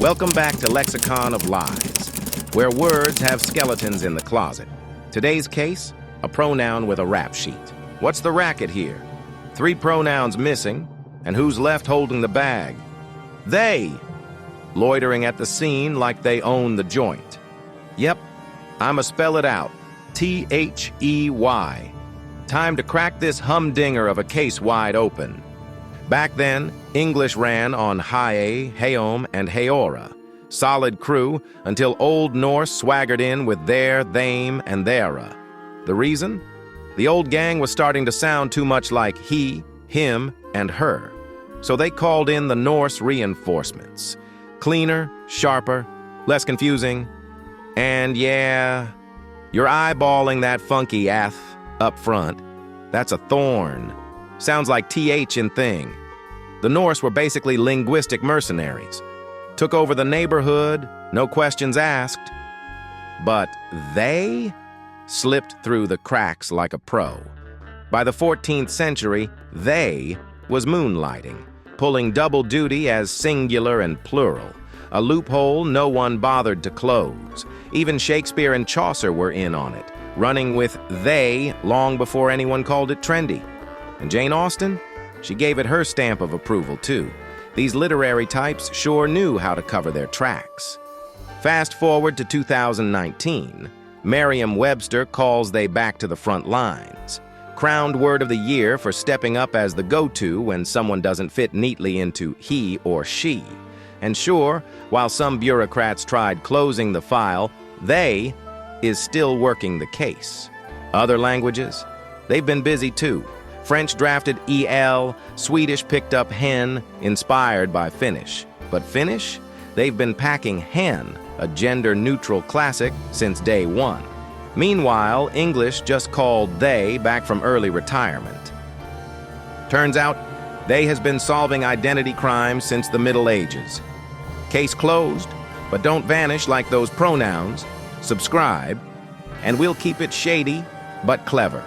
Welcome back to Lexicon of Lies, where words have skeletons in the closet. Today's case, a pronoun with a rap sheet. What's the racket here? 3 pronouns missing, and who's left holding the bag? They, loitering at the scene like they own the joint. Yep, I'ma spell it out. T-H-E-Y. Time to crack this humdinger of a case wide open. Back then, English ran on heom, and heora. Solid crew until Old Norse swaggered in with their, them, and theira. The reason? The old gang was starting to sound too much like he, him, and her. So they called in the Norse reinforcements. Cleaner, sharper, less confusing. And yeah, you're eyeballing that funky ath up front. That's a thorn. Sounds like TH in thing. The Norse were basically linguistic mercenaries. Took over the neighborhood, no questions asked. But they slipped through the cracks like a pro. By the 14th century, they was moonlighting, pulling double duty as singular and plural, a loophole no one bothered to close. Even Shakespeare and Chaucer were in on it, running with they long before anyone called it trendy. And Jane Austen? She gave it her stamp of approval, too. These literary types sure knew how to cover their tracks. Fast forward to 2019, Merriam-Webster calls they back to the front lines. Crowned word of the year for stepping up as the go-to when someone doesn't fit neatly into he or she. And sure, while some bureaucrats tried closing the file, they is still working the case. Other languages? They've been busy too. French drafted EL, Swedish picked up hen, inspired by Finnish. But Finnish? They've been packing hen, a gender-neutral classic, since day one. Meanwhile, English just called they back from early retirement. Turns out, they has been solving identity crimes since the Middle Ages. Case closed, but don't vanish like those pronouns. Subscribe, and we'll keep it shady but clever.